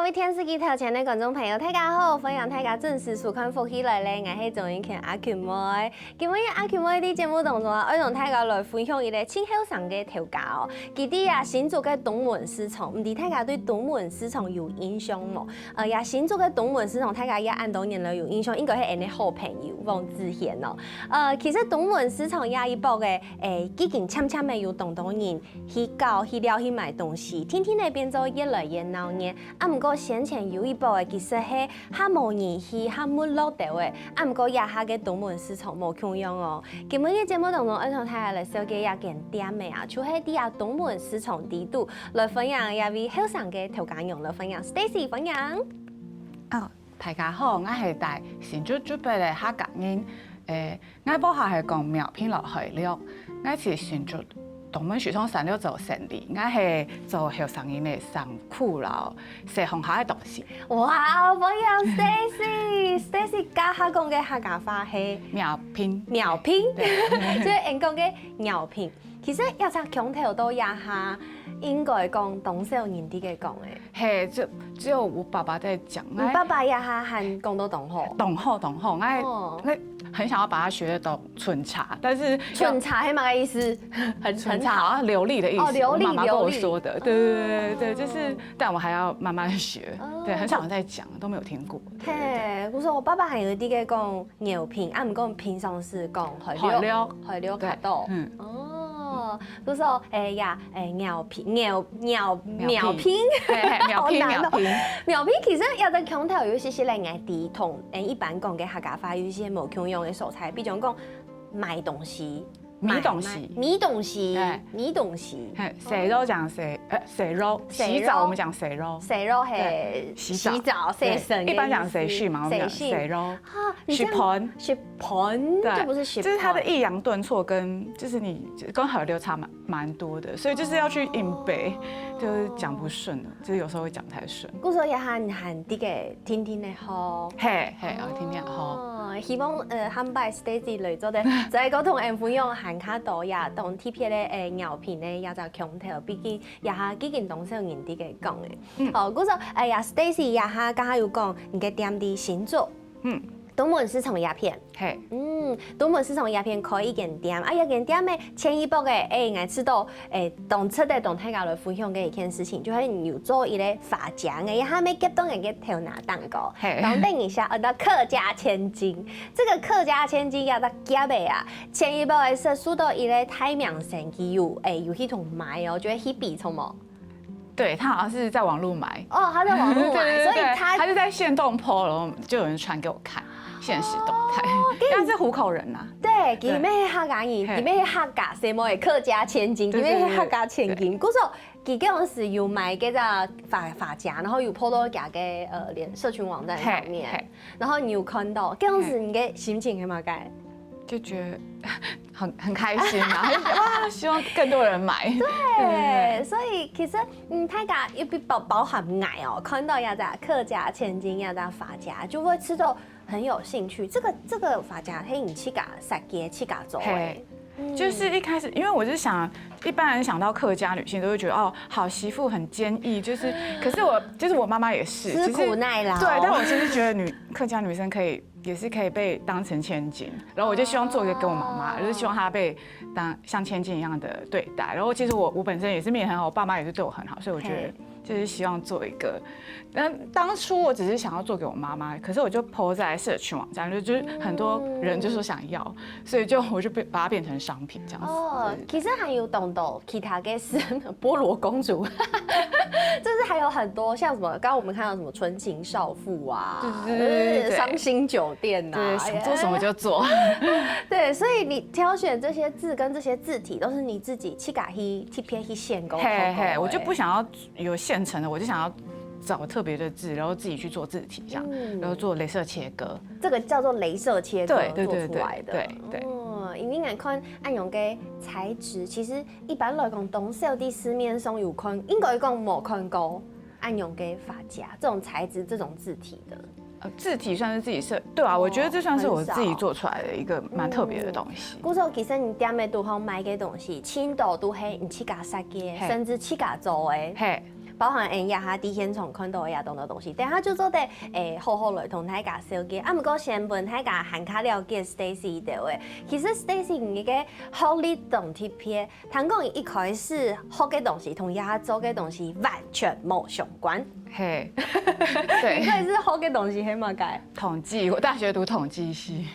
位电视机头前的观众朋友，大家好！欢迎大家准时收看《福喜来咧》，我是综艺圈阿群妹。今日阿群妹伫节目当中啊，要同大家来分享一个青后上嘅调教哦。其实啊，新竹嘅东门市场，唔知大家对东门市场有印象无？呀，新竹嘅东门市场，大家也按多年来有印象，应该係你好朋友王志贤哦。其实东门市场也一部嘅已经渐渐的有同多人去搞去了去买东西，天天嚟变做越来越闹热。啊，唔过先前有一部嘅，其实係哈无人去哈没落地嘅，啊，唔过也下嘅东門市場無共用哦。今日嘅節目當中，我同大家嚟小記一件點嘅啊，就係啲啊東門市場地圖來分享，也為後生嘅調解用來分享。Stacy 分享。大家好，我係大新竹準備嘅客家人。我部下係講苗片落去了，我是新竹東門市場316做生意，我係做後生人嘅辛苦咯，食鄉下嘅東西。哇，分享 Stacy 家下講嘅客家話係苗片，即係人講嘅苗片。其實一隻強調到一下。應該講東少人啲嘅講嘅，係只有我爸爸在講。你爸爸也係很講到東好，我很想要把它學得懂春茶，但是春茶係乜嘅意思？很春茶好像流利的意思。哦，流利，我媽媽跟我說的，對，就是，但我還要慢慢學，對，很少人在講，都沒有聽過。嘿，我說我爸爸係有啲嘅講牛片，啊唔講平常時講海料較多。哦，嗰時候苗片，其實有得強調有些是嚟外地同一般講嘅客家話有些冇共用嘅素材，比如講買東西。米東西，洗肉講洗肉，洗澡我們講洗肉，洗肉係洗澡，洗身。一般講洗浴嘛，我們講洗肉。洗盆，這不是洗盆，就是它的抑揚頓挫跟就是你跟河流差蠻多的，所以就是要去硬背，就是講不順了，就是有時候會講不太順。嗰時候也係啲嘅天天嘅好，我天天好。希望喊拜 Stacy 嚟咗咧，就係嗰同人分享行卡多呀，同 TP 咧牛片咧也就強調，畢竟也係幾件東西人啲嘅講嘅。好，嗰時候Stacy 也係剛才有講，你嘅店啲新竹，東門市場鴉片，東門市場鴉片開一間店，一間店嘅前一步嘅，我知道當出嚟同大家來分享嘅一件事情，就係你要做一個髮夾嘅，一下咪夾到人嘅頭拿蛋糕，然後等一下到客家千金，這個客家千金要到夾嘅啊，前一步嘅是數到一個太陽神機有去同買哦，就係去比從冇。對，他好像是在網絡買哦，他在網絡買，所以他是在限動 po，然後就有人傳給我看現實動態，因為是湖口人呐。對，佢咩客家人，佢咩客家，什麼嘅客家千金，佢咩客家千金。嗰時候佢嗰陣時有買嗰個髮夾，然後有 po 到佢嘅連社群網站上面，然後你有看到，嗰陣時你嘅心情係乜嘅？就覺得很開心啊！哇，希望更多人買。對，所以其實大家要包含愛哦，看到要在客家千金要在髮夾，就會吃到很有興趣。這個髮夾係你去家設計去家做的。就是一開始，因為我是想，一般人想到客家女性都會覺得哦，好媳婦很堅毅，就是，可是我媽媽也是，吃苦耐勞。對，但我其實覺得客家女生也是可以被當成千金，然後我就希望做一個給我媽媽，就是希望她被當像千金一樣的對待。然後其實我本身也是命很好，我爸媽也是對我很好，所以我覺得就是希望做一個。當初我只是想要做給我媽媽，可是我就 po 在社群網站，就是很多人就說想要，所以我就把它變成商品這樣子。哦，其實還有懂到其他嘅是菠蘿公主，就是還有很多像什麼，剛剛我們看到什麼純情少婦啊，傷心酒店啊，對，想做什麼就做。對，所以你挑選這些字跟這些字體，都是你自己去改去編去線溝。我就不想要有現成的，我就想要找特別的字，然後自己去做字體，這樣，然後做鐳射切割。這個叫做鐳射切割做出來的。對。因為我看按用嘅材質，其實一般來講，東少啲市面上有看，應該講冇看過按用嘅髮夾這種材質、這種字體的。字體算是自己設，對啊，我覺得這算是我自己做出來的一個蠻特別的東西。嗰時候其實你店嘅都好買嘅東西，青島都係你自家設計，甚至自家做嘅。包含也下伫现场看到也当到东西，但他就做得好好来同大家小解。啊，不过先问大家含卡了解 Stacy 的话，其实 Stacy 你个学历同贴片，谈讲一开始学嘅东西同也下做嘅东西完全冇相关。嘿，你对，可以是学嘅东西系嘛该？统计，我大学读统计系。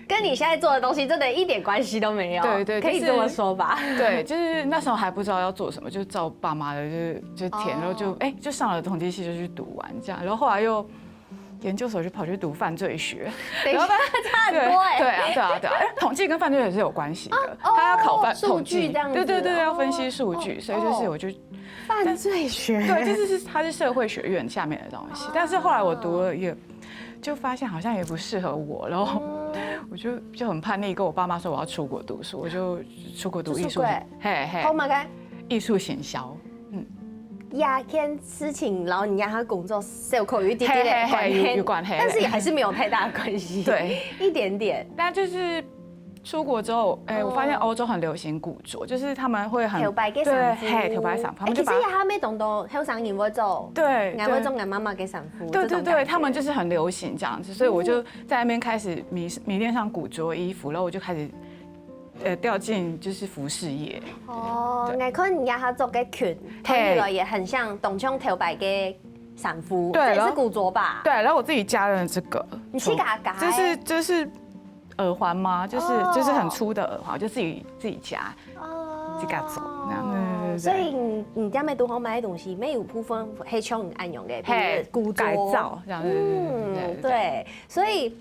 跟你现在做的东西真的一点关系都没有。对对，可以这么说吧。对，就是那时候还不知道要做什么，就照爸妈的就填，然后就上了统计系就去读完这样，然后后来又研究所就跑去读犯罪学，等一下，差很多哎。对啊，统计跟犯罪学是有关系的，他要考统计，对，要分析数据，所以就是我就犯罪学，对，就是它是社会学院下面的东西，但是后来我读了也就发现好像也不适合我，然后我就很叛逆，跟我爸妈说我要出国读书，我就出国读艺术，好嘛该艺术行销，亚件事情，然后你让他工作是有口语滴滴的有关系，但是也还是没有太大的关系，对，一点点。但就是出国之后，我发现欧洲很流行古着，就是他们会很头白嘅衫褲，头白衫褲，他们就其實也咩當到後生人會做，對，會做媽媽嘅衫褲，對，他們就是很流行這樣子，所以我就在那邊開始迷戀上古着衣服，然後我就開始掉進就是服飾業。哦，我看人家他做嘅裙，看起來也很像東昌頭白嘅衫褲，這也是古着吧？對，然後我自己加了這個，你去嘎，就是耳環嗎？就是很粗的耳環，就自己加，自己做那樣。所以你家咪都好買東西，沒有部分係像你按用嘅，譬如古着改造這樣。對，所以。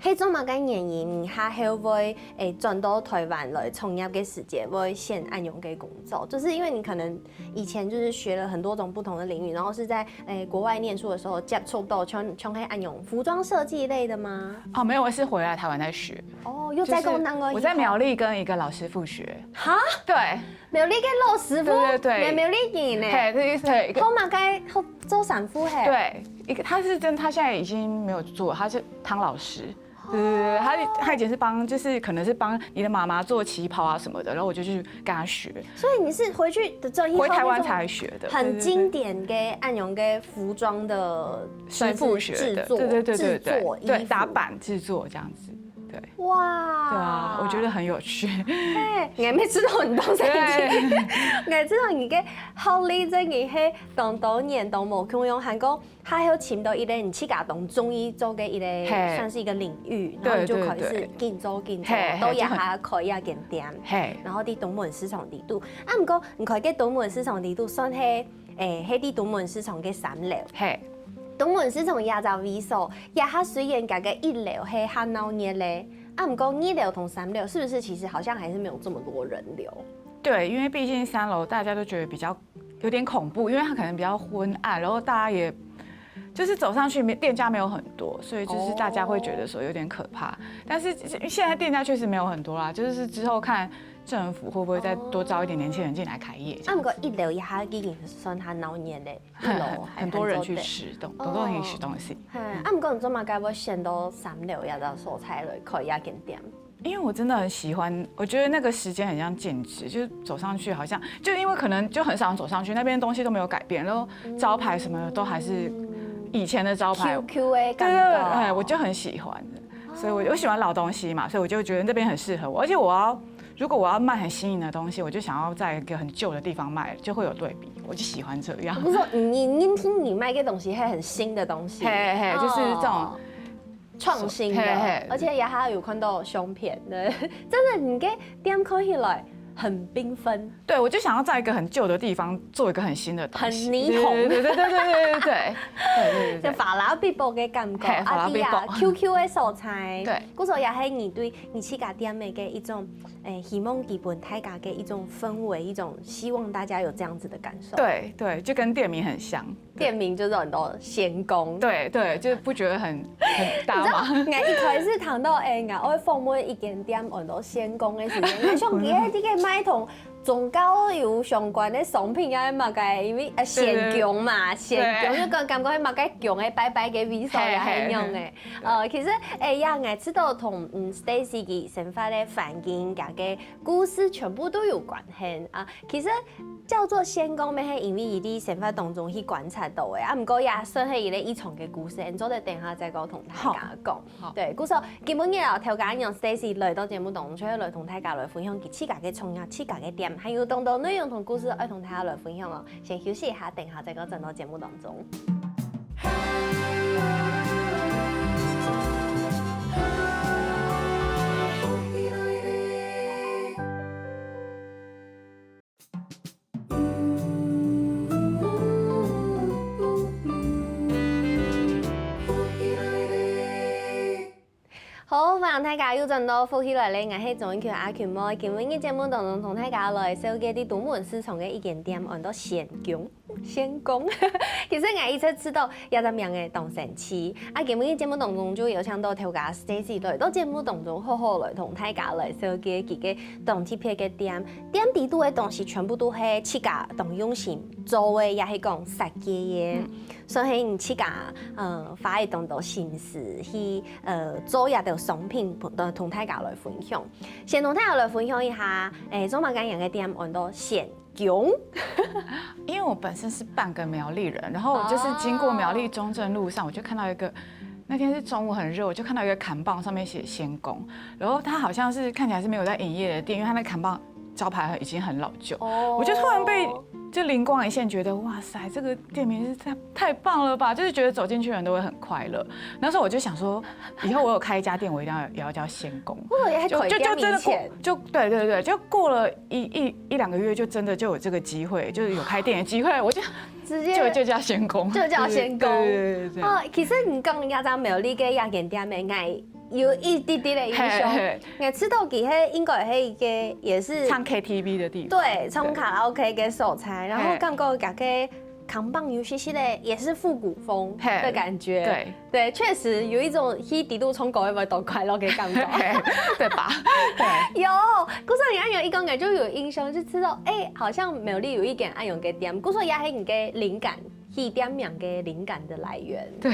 喺做乜嘅原因，下後會轉到台灣來從業嘅時間，會先按用嘅工作，就是因為你可能以前就是學了很多種不同的領域，然後是在國外念書的時候接觸到像係按用服裝設計類的嗎？哦，沒有，我是回來台灣在學。哦，又在工當個。我在苗栗跟一個老師傅學。哈？對。苗栗嘅老師傅。對。苗栗人呢？對。好嘛，該好做衫褲係。對，一個他是真，他現在已經沒有做，他是湯老師。对，他以前是幫，就是可能是幫你的媽媽做旗袍啊什麼的，然後我就去跟他學。所以你是回去的之後，回台灣才學的，很經典嘅按用嘅服裝的師傅學的，對，打版製作這樣子。對，哇，對啊，我覺得很有趣。我沒知道你當時，我知道你嘅學歷真係喺當多年都冇共用，韓國還有潛到一個你去家當中醫做嘅一個算是一個領域，然後你就可以是見做，都也還可以啊見店，然後啲東門市場地度，啊唔過唔可以嘅東門市場地度算係喺啲東門市場嘅3樓。東門市場也就為數，也它雖然價嘅1樓係很鬧熱咧，啊唔過2樓同3樓是不是其實好像還是沒有這麼多人流？對，因為畢竟3樓大家都覺得比較有點恐怖，因為它可能比較昏暗，然後大家也就是走上去店家沒有很多，所以就是大家會覺得說有點可怕。但是現在店家確實沒有很多啦，就是之後看政府會不會再多招一點年輕人進來開業。啊，不過1樓也還已經算係鬧熱咧，1樓很多人去吃東西吃東西。啊，不過你做乜該會選到3樓也到所菜類可以一間店？因為我真的很喜歡，我覺得那個時間很像靜止，就是走上去好像就因為可能就很少人走上去，那邊東西都沒有改變，然後招牌什麼的都還是以前的招牌。QQ 的感覺。對，我就很喜歡，所以我喜歡老東西嘛，所以我就覺得那邊很適合我，而且如果我要賣很新穎的東西，我就想要在一個很舊的地方賣，就會有對比，我就喜歡這樣。不是說你聽你賣嘅東西係很新的東西，就是這種創新的，而且也還有看到相片的，真的你嘅店看起來很繽紛。對，我就想要在一個很舊的地方做一個很新的東西，很霓虹。對，就法拉必布嘅感覺，啊啲啊 QQ 嘅素材，對，嗰時候也係你對你自家店嘅一種希望基本大家嘅一種氛圍，一種希望大家有這樣子的感受。對，就跟店名很像，店名就是很多仙宮。對，就不覺得很大嗎？我一開始聽到我訪問一間店很多仙宮嘅時間，我想記啲嘅賣同宗教有相关的商品啊，嘛个因为献供嘛，献供就感觉嘛个供的拜拜嘅味素也係用嘅。其實也我知道同Stacy 嘅生活嘅環境、家嘅故事全部都有關係啊。其實叫做獻供，咪係因為伊啲生活當中去觀察到嘅。啊，唔過也算係伊啲以前嘅故事，我哋等下再講同大家講。對，故說基本嘅頭家讓 Stacy 來到節目當中，出來同大家來分享佢自家嘅創業、自家嘅店。還有當內容同故事，愛同大家來分享哦。先休息一下，等下再講進到節目當中。好，歡迎大家又轉到福喜來咧，我係總橋阿權妹。今日嘅節目當中同大家來紹介啲獨門市場嘅一間店，按到獻供。其實我一直知道有個名嘅當神奇。啊，今日嘅節目當中就有請到頭家 Stacy 來到節目當中好好來同大家來紹介佢嘅當地片嘅店。店底度嘅東西全部都係自家當用心做嘅，也係講設計嘅。所以你自家花一當多心思去做一啲商品同大家來分享。先同大家來分享一下，中馬間人嘅店按到獻供。因為我本身是半個苗栗人，然後我就是經過苗栗中正路上，我就看到一個。那天是中午很熱，我就看到一個扛棒上面寫獻供，然後它好像是看起來是沒有在營業的店，因為它那扛棒招牌已經很老舊，我就突然被就靈光一現，覺得哇塞，這個店名是太棒了吧，就是覺得走進去的人都會很快樂。那時候我就想說，以後我有開一家店，我一定也要叫獻供。就真的對，就過了一兩個月，就真的就有這個機會，就是有開店的機會，我就直接就叫獻供，就叫獻供。對。其實你講一陣苗栗嘅一間店名，我有一啲啲的印象。我知道佢係應該係一個也是唱 KTV 的地方，對，唱卡拉 OK 嘅素材，然後感覺佢嘅扛棒有些些的也是復古風的感覺。對，確實有一種去底度衝過一味到快樂嘅感覺，對吧？對，有。故說你按用一講，我就有印象，就知道好像苗栗有一間按用嘅店，故說也係你嘅靈感。一點名嘅靈感的來源，對，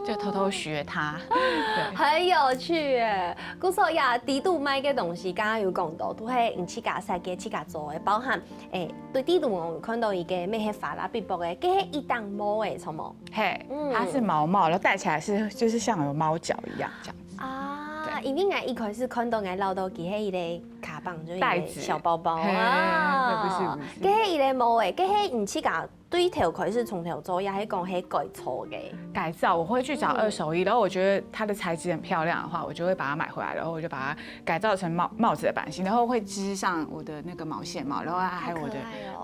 就偷偷學它，對，很有趣誒。故所呀，底度賣嘅東西，剛剛有講到，都係你自家設計、自家做嘅，包含對底度我看到一個咩係法拉比布嘅，佢係一檔帽誒，錯冇？嘿，它是毛帽，然後戴起來是就是像有貓腳一樣這樣子。啊，因為我一開始看到我撈到佢係一個卡棒，就是袋子小包包啊，佢係一個帽誒，佢係你自家。對頭盔是從頭做，也係講係改錯嘅改造。我會去找二手衣，然後我覺得它的材質很漂亮的話，我就會把它買回來，然後我就把它改造成帽子的版型，然後會織上我的那個毛線帽，然後還有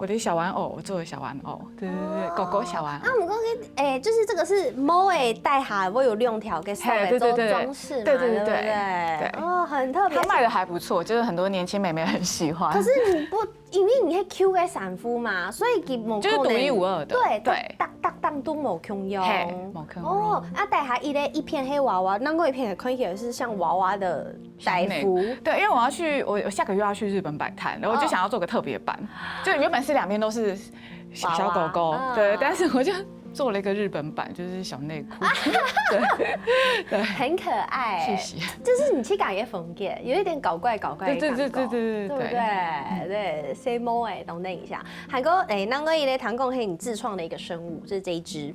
我的小玩偶，我做的小玩偶，對，狗狗小玩偶。啊，我們講就是這個是帽誒戴下會有兩條嘅手嚟做裝飾嘛，對，哦，很特別。它賣的還不錯，就是很多年輕妹妹很喜歡。可是你不，因為你係 Q 嘅sản婦嘛，所以佢冇就是獨一無二的。對，當都冇空用。冇空用。哦，啊，戴下一片黑娃娃，那個一片看起來是像娃娃的帶服。對，因為我下個月要去日本擺攤，然後我就想要做個特別版，就原本是兩邊都是小狗狗，對，但是我就做了一個日本版，就是小內褲，對，很可愛，謝謝。就是你去改嘅風格，有一點搞怪的感覺，對不對？對，細毛誒，等等一下，還有那個一個彈弓係你自創的一個生物，就是這一隻。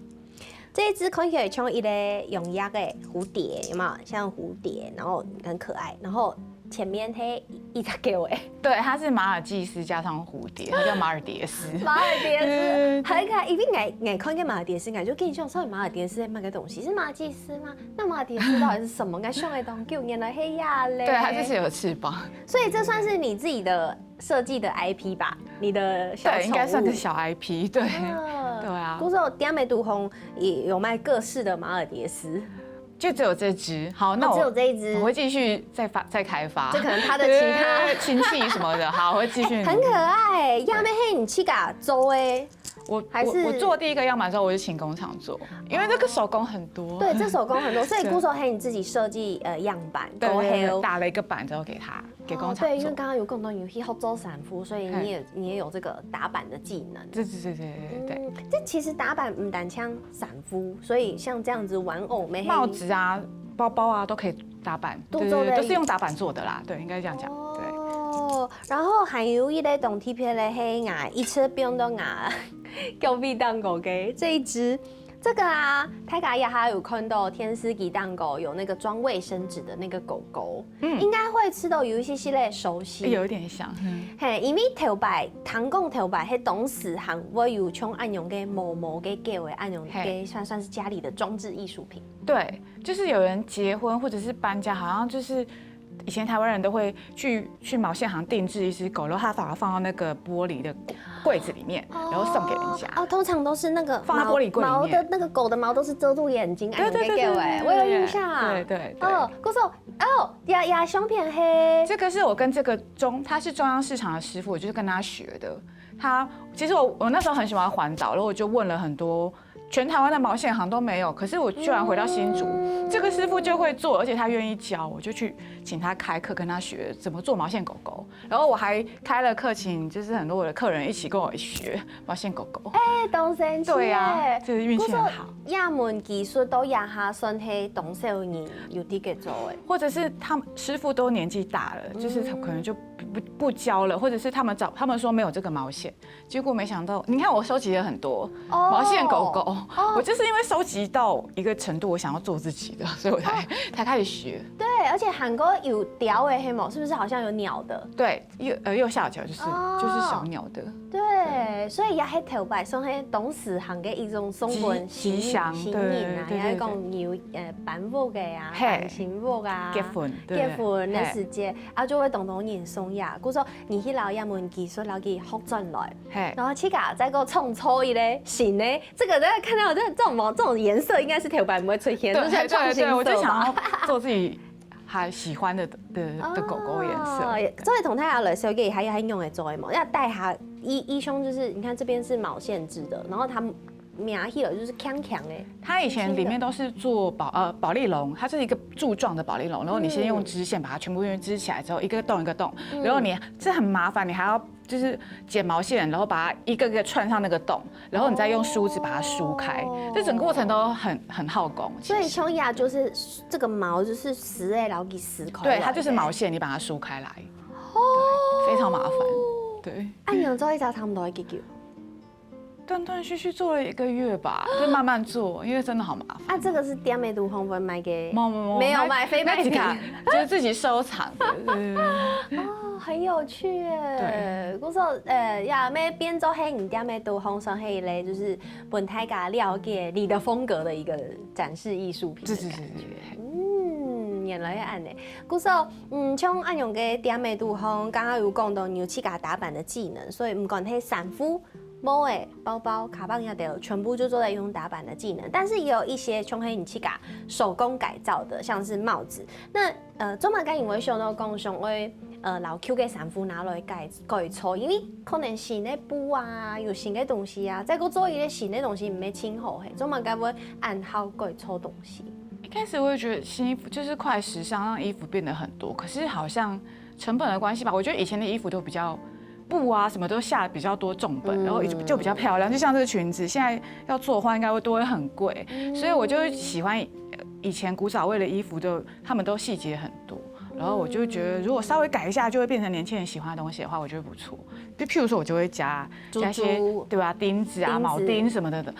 這一隻看起來像一個用葉的蝴蝶，有沒有？像蝴蝶，然後很可愛，然後前面係一隻狗誒。對，它是馬爾濟斯加上蝴蝶，它叫馬爾迭斯。馬爾迭斯，很可愛。因為我看見馬爾迭斯，我就跟你講，所以馬爾迭斯在賣個東西是馬爾濟斯嗎？那馬爾迭斯到底是什麼？我想的東西原來係呀嘞。對，它就是有翅膀。所以這算是你自己的設計的 IP 吧？你的小寵物。對，應該算是小 IP。對。對啊。不過店美都紅也有賣各式的馬爾迭斯。就只有這隻，好，那只有這一隻，我會繼續再開發，就可能它的其他親戚什麼的，好，我會繼續。很可愛，亞美黑你去噶做誒，我做第一个样板之后，我就请工厂做，因为这个手工很多。对，这手工很多，所以鼓手黑你自己设计样板，对，打了一个板之后给工厂做。对，因为刚刚有共同有去合作sản夫，所以你也有这个打板的技能。对。这其实打板不单枪sản夫，所以像这样子玩偶、帽子啊、包包啊都可以打板，对，都是用打板做的啦。对，应该这样讲。对。然后还有一类动贴片的黑牙，一次不用到牙，狗屁蛋糕给这一只。这个啊，泰嘎也还有看到天丝鸡蛋糕有那个装卫生纸的那个狗狗，应该会吃到有一些类熟悉，有一点像。嘿，因为头摆糖讲头摆，迄董事行我有像按用嘅毛毛嘅叫的按用嘅算是家里的装置艺术品。对，就是有人结婚或者是搬家，好像就是。以前台湾人都会去毛线行定制一只狗，然后他把它放到那个玻璃的柜子里面，然后送给人家。通常都是那个放在玻璃柜里面。毛的那个狗的毛都是遮住眼睛，对，我有印象。对。鼓手亚胸片黑。这个是我跟这个他是中央市场的师傅，我就是跟他学的。其实我那时候很喜欢环岛，然后我就问了很多。全台湾的毛线行都没有，可是我居然回到新竹，这个师傅就会做，而且他愿意教，我就去请他开课，跟他学怎么做毛线狗狗。然后我还开了课，请就是很多我的客人一起跟我学毛线狗狗。当神奇。对啊，就是运气很好。亚门技术都亚下算是懂少人有啲嘅做诶，或者是他们师傅都年纪大了，就是可能就不教了，或者是他们说没有这个毛线，结果没想到，你看我收集了很多毛线狗狗。我就是因为收集到一个程度，我想要做自己的，所以我才开始学。对，而且韩国有雕的黑毛，是不是好像有鸟的？对，右下角就是小鸟的。对，所以也喺头摆送喺董事行嘅一种送本吉祥喜迎啊，也讲有办福嘅啊，办幸福啊，结婚的时节，就会懂人送呀。故说你去老一门技术，老给学转来，然后去噶再个创出一类新的，这个大家看到这种颜色，应该是头摆不会出现，就是创新色吧。我就想要做自己还喜欢的狗狗颜色。所以同他来设计还有用的做的嘛，要带下衣胸，就是你看这边是毛线织的，然后它苗起了就是强强的。它以前里面都是做保丽龙，它是一个柱状的保丽龙，然后你先用织线把它全部织起来之后，一个洞一个洞，然后这很麻烦，你还要就是剪毛线，然后把它一个个串上那个洞，然后你再用梳子把它梳开，这整个过程都很耗工。所以琼雅就是这个毛就是丝诶，然后给撕开。对，它就是毛线，你把它梳开来，非常麻烦。对。按你做一下差不多几久？断断续续做了1个月吧，就慢慢做，因为真的好麻烦。这个是店美都红粉买给？没有买非卖品，就是自己收藏的。很有趣耶。我说呀，咩变做黑你店美都红上黑类，就是本台家了解你的风格的一个展示艺术品的感觉。原来係安尼，故說像按用嘅店美都紅，剛剛有講到你有去甲打板的技能，所以唔管係sản夫、毛誒、包包、卡棒呀的，全部就做在用打板的技能。但是也有一些像係你去甲手工改造的，像是帽子。那做嘛間因為想到講上會老 Q 嘅sản夫拿來改錯，因為可能新嘅布啊，有新嘅東西啊，再個做一個新嘅東西唔係清好嘿，做嘛間會按好改錯東西。一開始我也覺得新衣服就是快時尚，讓衣服變得很多。可是好像成本的關係吧，我覺得以前的衣服都比較布啊，什麼都下比較多重本，然後就比較漂亮。就像這個裙子，現在要做的話，應該都會很貴。所以我就喜歡以前古早味的衣服，他們都細節很多。然後我就覺得，如果稍微改一下，就會變成年輕人喜歡的東西的話，我覺得不錯。就譬如說，我就會加一些，對吧？釘子啊、鉚釘什麼的，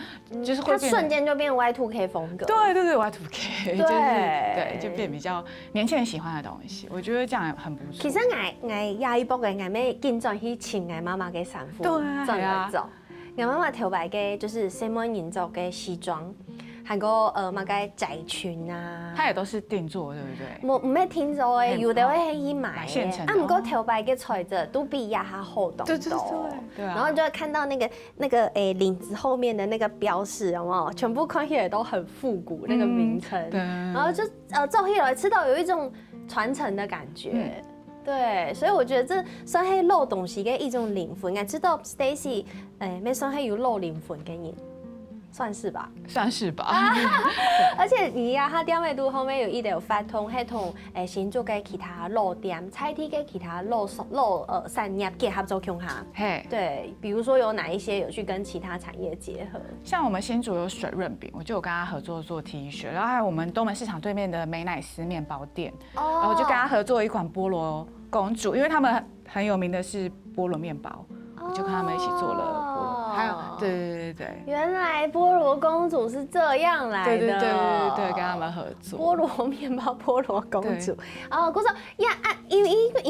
就是會它瞬間就變 Y2K 風格。對，Y2K， 就是對，就變比較年輕人喜歡的東西。我覺得這樣很不錯。其實我下一步嘅我咩緊張去請我媽媽嘅衫褲，轉來做。我媽媽頭擺嘅就是西門銀做嘅西裝。韓國嘛個窄裙啊，它也都是定做，對不對？唔係定做嘅，有的會去買現成的。唔過頭擺嘅材質都比亞哈厚懂多。對。然後就會看到那個領子後面的那個標示，有冇？全部看起來都很復古那個名稱。對。然後就做起來，吃到有一種傳承的感覺。对，所以我觉得这算是露东西的一种灵魂。我知道 Stacy， 没算是有露灵魂给你。算是吧，算是吧。而且你呀，他点的都后面有一有发通，系同新竹嘅其他路店、菜地嘅其他路产业结合做共下。嘿，对，比如说有哪一些有去跟其他产业结合？像我们新竹有水润饼，我就有跟他合作做 T 恤，然后还有我们东门市场对面的美乃滋面包店，然后我就跟他合作一款菠萝公主，因为他们很有名的是菠萝面包，我就跟他们一起做了菠萝。还有，对，原来菠萝公主是这样来的，对，跟他们合作。菠萝面包，菠萝公主。哦，嗰種因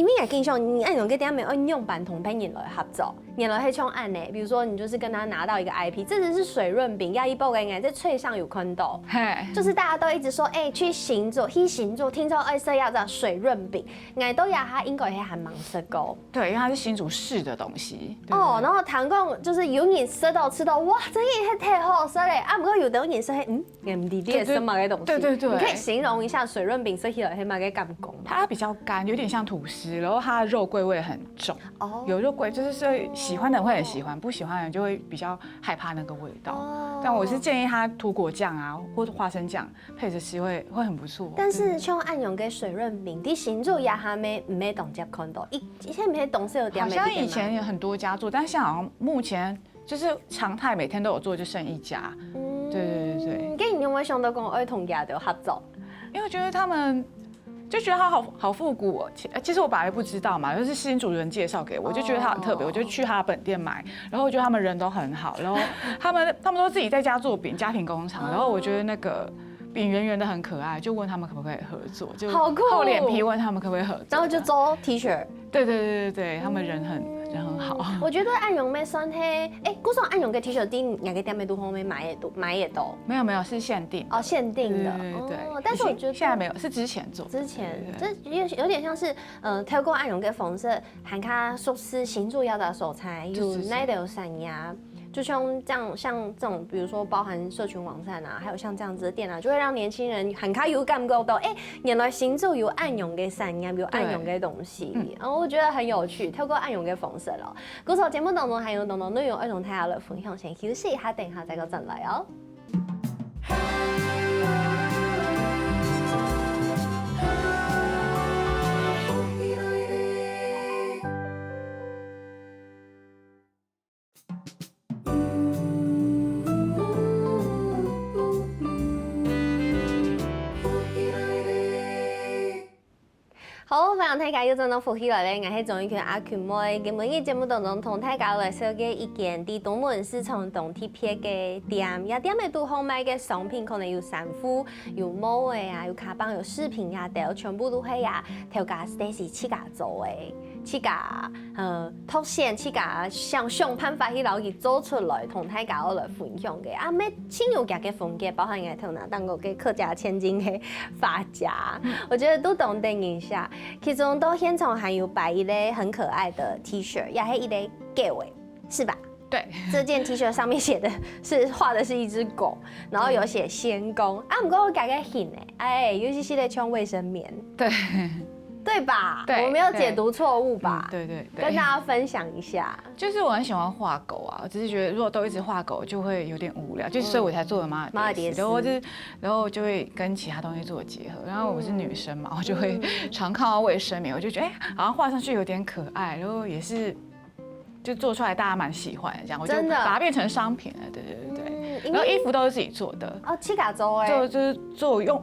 為也跟你說，你按用個點樣按用版同朋友來合作，原來係像按呢，比如說你就是跟他拿到一個 IP，這只是水潤餅，要一包嘅，在脆上有看到，就是大家都一直說，去行做，聽說說要找水潤餅，我都要它應該係還蠻食高。對，因為它是新竹市的東西。哦，然後談講就是有人吃到，哇，真係太好食嘞！啊，不過有的人說係唔地啲什麼嘅東西，對，你可以形容一下水潤餅吃起來係乜嘅感覺嗎？它比較乾，有點像吐司，然後它的肉桂味很重。哦，有肉桂就是喜歡的人會很喜歡，不喜歡的人就會比較害怕那個味道。但我是建議它塗果醬啊，或者花生醬配着吃會很不錯。但是像按用嘅水潤餅，啲新竹也還沒當接看到，現在沒董事有點。好像以前有很多家做，但是現在好像目前就是常態，每天都有做，就剩一家。對。跟你有冇想到講愛同家的合作？因為我覺得他們就覺得他好復古哦。其實我本來不知道嘛，就是新竹人介紹給我，就覺得他很特別，我就去他本店買，然後我覺得他們人都很好，然後他們都自己在家做餅，家庭工廠，然後我覺得那個餅圓圓的很可愛，就問他們可不可以合作，就厚臉皮問他們可不可以合作，然後就做 T 恤。對，他們人很好。我覺得按用咩算係，嗰種按用嘅 T 恤啲人嘅店面都後面買也多。沒有，是限定。哦，限定的。對。但是我覺得現在沒有，是之前做。之前，這有點像是，透過按用嘅方式，喊他熟悉新竹要的素材，有哪的產業。就像這種，比如說包含社群網站啊，還有像這樣子的店啊，就會讓年輕人很開有感覺到，原來新竹有按用嘅產業，有按用嘅東西，然後我覺得很有趣，透過按用嘅方式咯。嗰首節目當中還有很多內容，愛同大家來分享，先休息一下，等下再個陣來哦。好，歡迎大家又再度復起來咧，我係綜藝圈阿權妹。今日嘅節目當中，同大家來說嘅一間喺東門市場東鐵撇嘅店，也店嘅都好賣嘅商品，可能有衫褲、有帽嘅啊，有卡邦、有飾品呀，全部都係啊，頭家 Stacy 自家做嘅，自家凸顯自家想辦法去攞佢做出來，同大家來分享嘅。啊，咩輕有夾嘅風格，包含我頭嗱當個嘅客家千金嘅髮夾，我覺得都懂得一下。其中到現場還有擺一類很可愛的 T 恤，也係一類結尾，是吧？對，這件 T 恤上面寫的是畫的是一隻狗，然後有寫仙公啊，不過我改個型尤其是在穿衛生棉，對吧？對，我沒有解讀錯誤吧？對，跟大家分享一下。就是我很喜歡畫狗啊，我只是覺得如果都一直畫狗就會有點無聊，所以我才做了馬爾迭斯，然後就會跟其他東西做結合。然後我是女生嘛，我就會常看到衛生棉，我就覺得好像畫上去有點可愛，然後也是就做出來大家蠻喜歡的，這樣我就把它變成商品了。對。然後衣服都是自己做的哦，自家做就是做用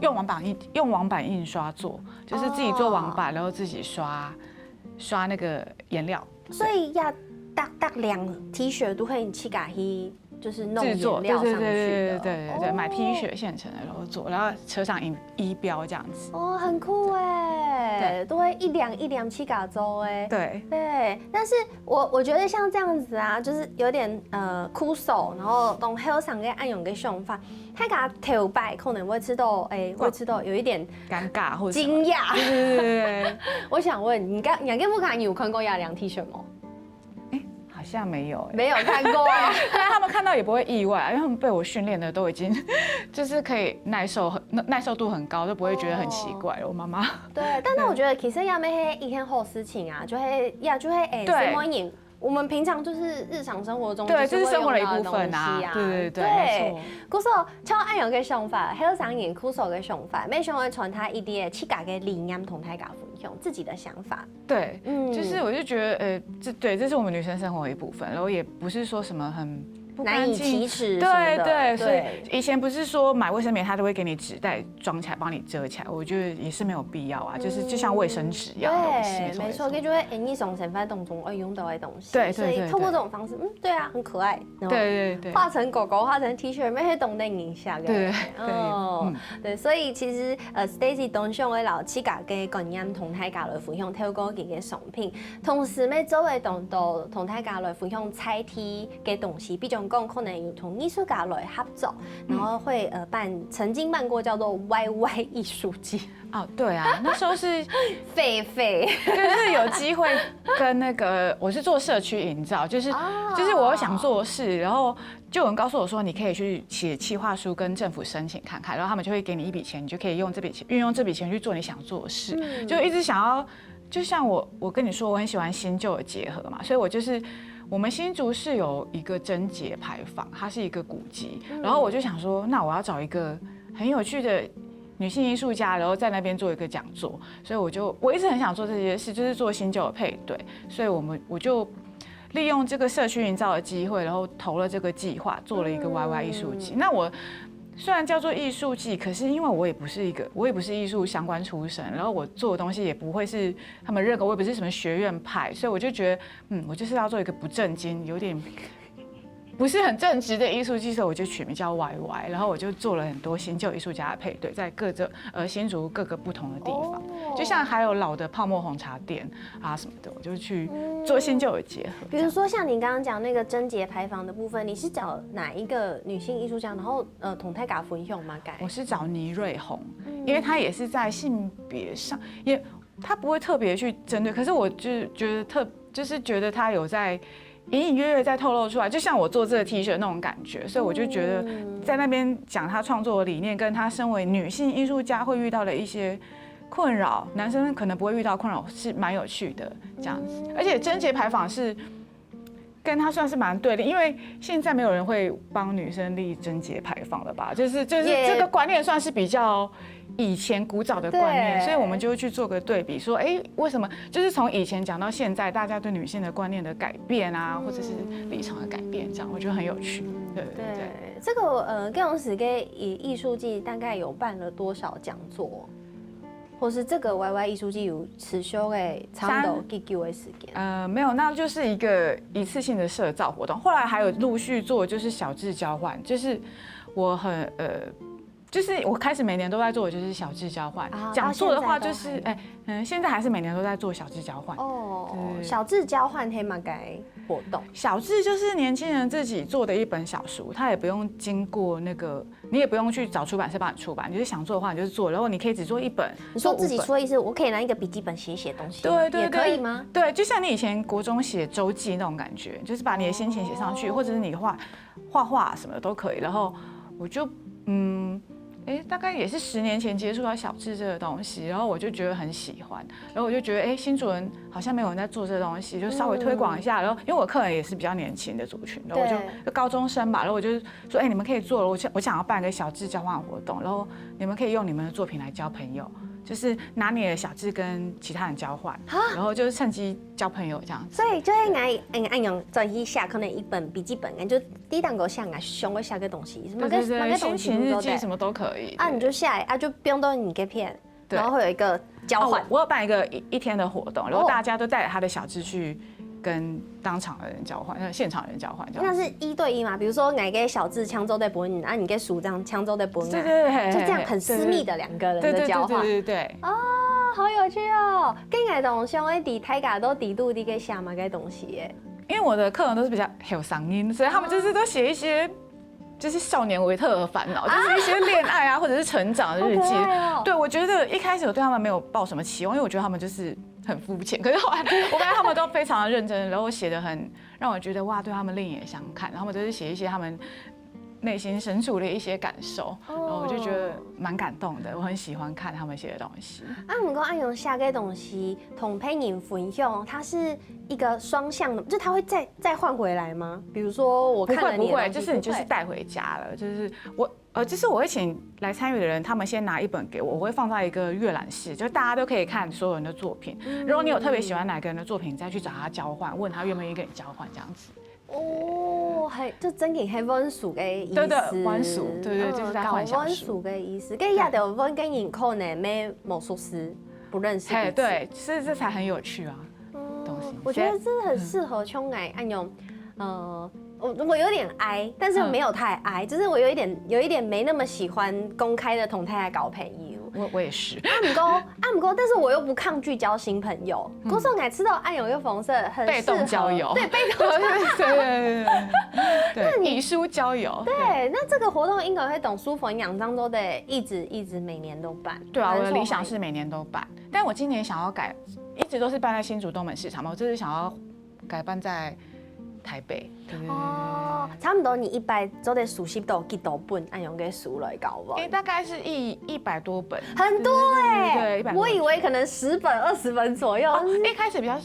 網版印刷做，就是自己做網版，然後自己刷那個顏料。所以要大量 T 恤都會自家去就是弄顏料上去的。對，買 T 恤現成的，然後做，然後車上衣標這樣子。哦，很酷哎，都會一兩自家做哎。對，但是我覺得像這樣子啊，就是有點酷手，然後當後上嘅按用嘅想法，大家頭擺可能會吃到有一點尷尬或者驚訝。對。我想問你，不看有看過亞良 T 恤嗎？好像没有，没有看过。但他们看到也不会意外，因为他们被我训练的都已经就是可以耐受度很高，都不会觉得很奇怪。我妈妈对，但是我觉得其实要没是一件好事情啊，就会什么瘾。我们平常就是日常生活中对，这是生活的一部分啊，对，古時候像按有個想法，還有上演古時候嘅想法，每想會傳他一啲自家嘅理念同大家分享自己的想法。对，就是我就觉得這是我們女生生活的一部分，然後也不是說什麼很難以啟齒，对，所以以前不是说買衛生棉，他都會給你紙袋裝起來，幫你遮起來，我覺得也是沒有必要啊，就是就像衛生紙一樣的東西，沒錯，佢就會日常生活當中會用到的東西，對，所以透過這種方式，對啊，很可愛，對，畫成狗狗，畫成 T 恤，咩係懂得影響嘅，對，所以其實Stacy 當上嘅老自家嘅觀念同大家來分享，透過佢嘅商品，同時咩周圍同大家來分享彩體嘅東西，比較講可能有同藝術家來合作，然後會曾經辦過叫做 YY 藝術季。哦，對啊，那時候是狒，就是有機會跟那個我是做社區營造，就是我有想做事，然後就有人告訴我說你可以去寫企劃書跟政府申請看看，然後他們就會給你一筆錢，你就可以用這筆錢運用這筆錢去做你想做的事，就一直想要，就像我跟你說我很喜歡新舊的結合嘛，所以我就是我們新竹是有一個貞節牌坊，它是一個古蹟，然後我就想說，那我要找一個很有趣的女性藝術家，然後在那邊做一個講座，所以我一直很想做這些事，就是做新舊的配對，所以我就利用這個社區營造的機會，然後投了這個計劃，做了一個 YY 藝術季。那我雖然叫做藝術季，可是因為我也不是藝術相關出身，然後我做的東西也不會是他們認可，我也不是什麼學院派，所以我就覺得，我就是要做一個不正經，有點不是很正直的藝術季，所以我就取名叫 YY， 然後我就做了很多新舊藝術家的配對，在新竹各個不同的地方，就像還有老的泡沫紅茶店啊什麼的，我就去做新舊的結合。比如說像你剛剛講那個貞節牌坊的部分，你是找哪一個女性藝術家，然後同大家分享嗎？我是找倪瑞紅，因為她也是在性別上，她不會特別去針對，可是我就覺得就是覺得她有在隱隱約約在透露出來，就像我做這個 T 恤那種感覺，所以我就覺得在那邊講她創作的理念，跟她身為女性藝術家會遇到的一些困擾，男生可能不會遇到困擾，是蠻有趣的這樣子。而且貞節牌坊是跟她算是蠻對的，因為現在沒有人會幫女生立貞節牌坊了吧？就是這個觀念算是比較以前古早的觀念，所以我們就會去做個對比，說，為什麼就是從以前講到現在，大家對女性的觀念的改變啊，或者是立場的改變，這樣我覺得很有趣。對，這個高雄市嘅藝術季大概有辦了多少講座？或是這個 YY 藝術季有持續的長度幾久的時間？沒有，那就是一次性的社造活動。後來還有陸續做，就是小誌交換，就是我就是我開始每年都在做的就是小誌交換。講座的話就是現在還是每年都在做小誌交換。小誌交換係乜嘅活動？小誌就是年輕人自己做的一本小書，他也不用經過那個，你也不用去找出版社幫你出版，你就是想做的話你就是做，然後你可以只做一本。你說自己出的意思，我可以拿一個筆記本寫東西，對，也可以嗎？對，就像你以前國中寫週記那種感覺，就是把你的心情寫上去，或者是你畫畫什麼的都可以。然後我就大概也是10年前接觸到小誌這個東西，然後我就覺得很喜歡，然後我就覺得新竹人好像沒有人在做這個東西，就稍微推廣一下。然後因為我客人也是比較年輕的族群，然後我就高中生吧，然後我就說你們可以做了，我想要辦一個小誌交換活動，然後你們可以用你們的作品來交朋友，就是拿你的小誌跟其他人交換，然後就是趁機交朋友這樣子。所以就係按用在一下可能一本筆記本，就低檔個下想個下個東西，對，心情日記什麼都可以。你就下來就不用都你給片，然後會有一個交換。我有辦一個一天的活動，然後大家都帶着他的小誌去跟當場的人交換，現場的人交換。那是1對1嘛？比如說我給小誌搶走的本，你給書這樣搶走的本，對，就這樣很私密的2個人的交換。對。好有趣哦！跟我同鄉的弟大家都底度啲嘅寫嘛嘅東西耶。因為我的客人都是比較有嗓音，所以他們就是都寫一些就是少年維特的煩惱，就是一些戀愛啊，或者是成長的日記。對，我覺得一開始我對他們沒有抱什麼期望，因為我覺得他們就是很肤浅。可是后来我发现他们都非常的认真，然后写得很让我觉得哇，对他们另眼相看，然后他们都是写一些他们内心深处的一些感受，然后我就觉得蛮感动的，我很喜欢看他们写的东西。不过安永写的东西同配人分享，它是一个双向的，就它会再换回来吗？比如说我看了你的不会，就是你就是带回家了，就是就是我会请来参与的人，他们先拿一本给我，我会放在一个阅览室，就大家都可以看所有人的作品。如果你有特别喜欢哪个人的作品，你再去找他交换，问他愿不愿意跟你交换这样子。哦，係就真嘅係溫書嘅意思。對對，溫書，對對，就是在幻想書。溫書嘅意思，跟也就溫跟人可能沒魔術師不認識。哎，對，是這才很有趣啊，東西。我覺得這很適合청愛按用，我有點哀，但是沒有太哀，就是我有一點沒那麼喜歡公開的同太太搞朋友。我也是。不過，但是我又不抗拒交新朋友。郭颂凱知道安永又逢色很被動交友，對，被動交友，對，以書交友。對，那這個活動應該會懂書逢養張都得一直每年都辦。對啊，我的理想是每年都辦，但我今年想要改，一直都是辦在新竹東門市場嘛，我這次想要改辦在台北。哦，差不多你100做的書是都幾多本按用嘅書來搞不？大概是100多本，很多哎。對，100多本。我以為可能10本20本左右。一開始比較，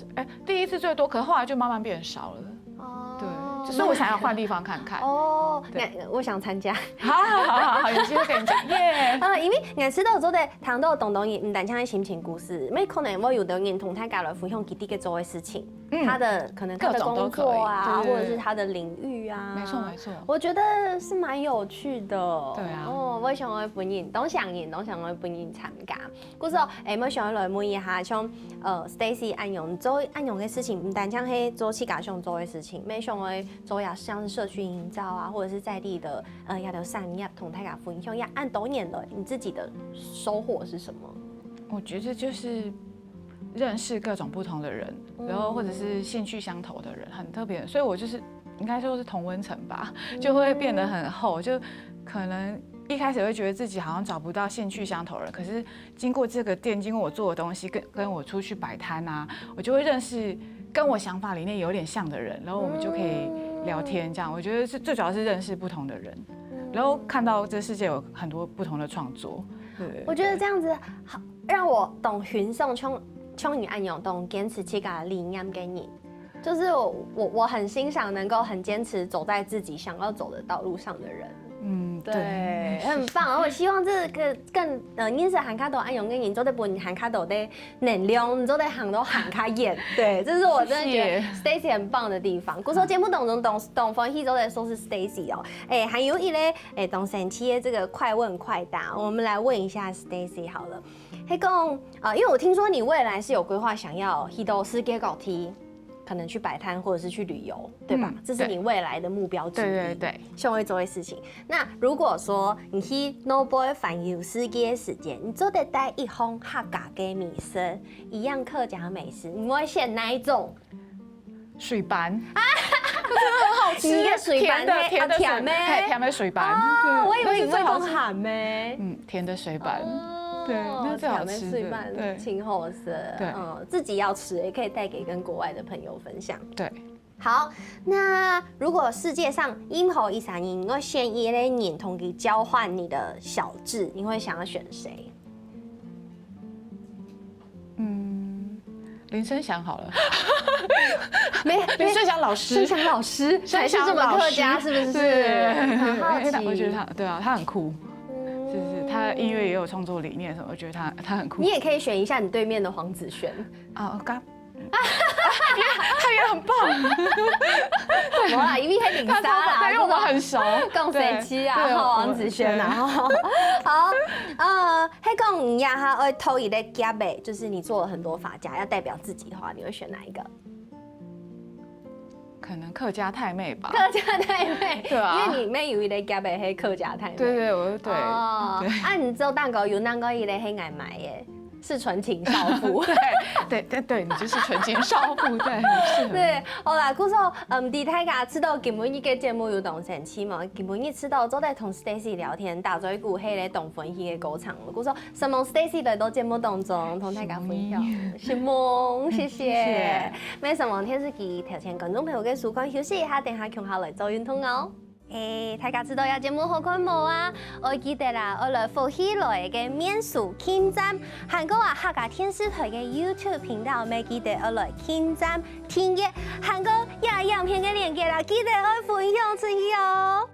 第一次最多，可是後來就慢慢變少了。哦，對，所以我想要換地方看看。哦，我想參加。好，有機會跟你講耶。因為我知道做的談到東東唔單止係心情故事，咩可能我有的人同他家來分享佢啲嘅做嘅事情。他的可能他的工作啊，或者是他的領域啊，沒錯沒錯，我覺得是蠻有趣的。對啊，我想我本人都想我本人參加。嗰時候我想來問一下，像Stacy 安永做安永嘅事情，唔單止係做自家想做嘅事情，咩想去做呀，像是社區營造啊，或者是在地的要留產業同大家分享，要按多年的你自己的收穫是什麼？我覺得就是認識各種不同的人，然後或者是興趣相投的人，很特別。所以我就是應該說是同溫層吧，就會變得很厚。就可能一開始會覺得自己好像找不到興趣相投的人，可是經過這個店，經過我做的東西，跟我出去擺攤啊，我就會認識跟我想法理念有點像的人，然後我們就可以聊天。這樣我覺得是最主要是認識不同的人，然後看到這世界有很多不同的創作。對，我覺得這樣子好，讓我懂雲送청你安永懂堅持自己的理念給你，就是我很欣賞能夠很堅持走在自己想要走的道路上的人。對，很棒。然後我希望這個更認識韓卡島安永跟你做的本韓卡島的能量，你做的行都韓卡演。對，這是我真的覺得 Stacy 很棒的地方。故說節目當中懂分析做的說是 Stacy 哦，還有一類懂神奇的這個快問快答，我們來問一下 Stacy 好了。黑公因為我聽說你未來是有規劃想要去到世界各地。可能去擺攤或者是去旅遊，對吧？這是你未來的目標之一。對，想會做的事情。那如果說你去諾貝環遊世界的時間，你做得帶一項客家的美食，一樣客家美食，你會選哪一種？水斑啊，很好吃。你的水斑甜的水斑。我以為你會講鹹咩？甜的水斑。對，那最好吃的，對，挺好吃的，對，自己要吃也可以帶給跟國外的朋友分享。對，好，那如果世界上任何一三人，你會選一類人同佢交換你的小誌，你會想要選誰？林生祥好了，林生祥老師，生祥老師還是這麼客家，是不是？很好奇，我覺得他，對啊，他很酷。就是他音樂也有創作理念什麼，我覺得他很酷。你也可以選一下你對面的黃子軒啊，他也很棒。我啦，因為係林莎啦，因為我們很熟，講誰妻啊，黃子軒啊。好，喺講你呀，哈，會偷一類夾唄，就是你做了很多髮夾，要代表自己的話，你會選哪一個？可能客家太妹吧。客家太妹，對啊，因為你妹有一個夾唄係客家太妹。對，我對。啊，你做蛋糕有蛋糕一類係愛買嘅。是纯情少妇。对，你就是纯情少妇，对，是。对，好啦，故说伫大家知道今日嘅节目有同神奇嘛？今日知道做在同 Stacy 聊天，打咗一股迄个动分析嘅歌唱。故说希望 Stacy 来到节目当中同大家分享。是梦，谢谢。咩希望天使机头前观众朋友嘅时光休息一下，等下强下来做运动哦。大家知道有节目好看冇啊？我記得啦，我來福喜來嘅免數傾站，韓國客家電視台嘅 YouTube 頻道，咪記得我來傾站聽嘅，韓國也影片嘅連結啦，記得我分享出去哦。